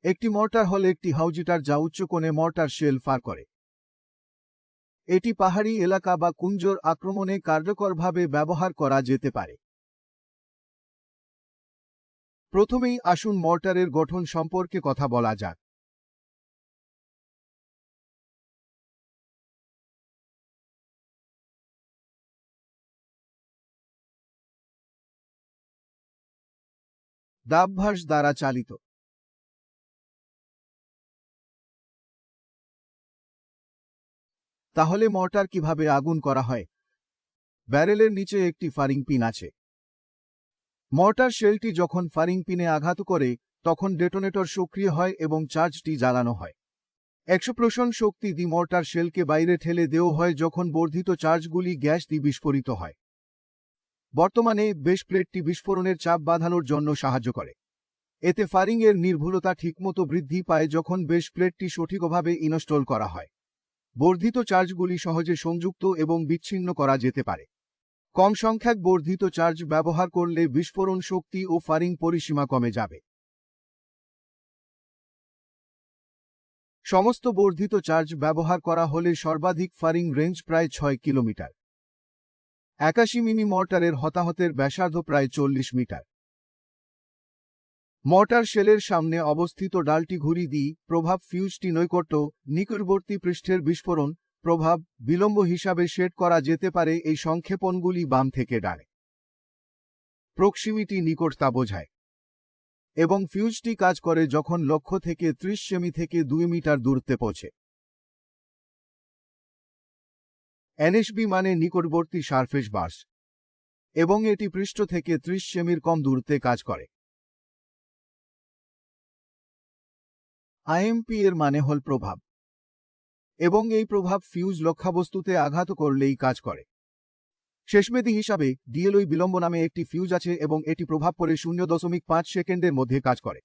একটি মর্টার হল একটি হাউজিটার যা উচ্চ কোণে মর্টার শেল ফার করে। এটি পাহাড়ি এলাকা বা কুঞ্জর আক্রমণে কার্যকরভাবে ব্যবহার করা যেতে পারে। প্রথমেই আসুন মর্টারের গঠন সম্পর্কে কথা বলা যাক। দাবভাস দ্বারা চালিত। তাহলে মর্টার কিভাবে আগুন করা হয়? ব্যারেলের নিচে একটি ফারিং পিন আছে। মর্টার শেলটি যখন ফারিং পিনে আঘাত করে তখন ডেটোনেটর সক্রিয় হয় এবং চার্জটি জ্বালানো হয়। এক্সপ্লোশন শক্তি দিয়ে মর্টার শেলকে বাইরে ঠেলে দেওয়া হয় যখন বর্ধিত চার্জগুলি গ্যাস দিয়ে বিস্ফোরিত হয়। বর্তমানে বেস প্লেটটি বিস্ফোরণের চাপ বাঁধানোর জন্য সাহায্য করে। এতে ফারিংয়ের নির্ভুলতা ঠিকমতো বৃদ্ধি পায় যখন বেস প্লেটটি সঠিকভাবে ইনস্টল করা হয়। বর্ধিত চার্জগুলি সহজে সংযুক্ত এবং বিচ্ছিন্ন করা যেতে পারে। কম সংখ্যক বর্ধিত চার্জ ব্যবহার করলে বিস্ফোরণ শক্তি ও ফারিং পরিসীমা কমে যাবে। সমস্ত বর্ধিত চার্জ ব্যবহার করা হলে সর্বাধিক ফারিং রেঞ্জ প্রায় 6 কিলোমিটার। 81 মিমি মর্টারের হতাহতের ব্যাসার্ধ প্রায় 40 মিটার। মর্টার শেলের সামনে অবস্থিত ডালটি ঘুরি দিয়ে প্রভাব ফিউজটি নৈকট্য নিকটবর্তী পৃষ্ঠের বিস্ফোরণ প্রভাব বিলম্ব হিসাবে সেট করা যেতে পারে। এই সংক্ষেপণগুলি বাম থেকে ডানে। প্রক্সিমিটি নিকটতা বোঝায় এবং ফিউজটি কাজ করে যখন লক্ষ্য থেকে 30 সেমি থেকে 2 মিটার দূরত্বে পৌঁছে। এনএসবি মানে নিকটবর্তী সারফেস বার্স এবং এটি পৃষ্ঠ থেকে 30 সেমির কম দূরত্বে কাজ করে। আইএমপি এর মানে হল প্রভাব এবং এই প্রভাব ফিউজ লক্ষ্যবস্তুতে আঘাত করলেই কাজ করে। শেষমেয়াদী হিসাবে ডিএলওই বিলম্ব নামে একটি ফিউজ আছে এবং এটি প্রভাব পড়ে 0.5 সেকেন্ডের মধ্যে কাজ করে।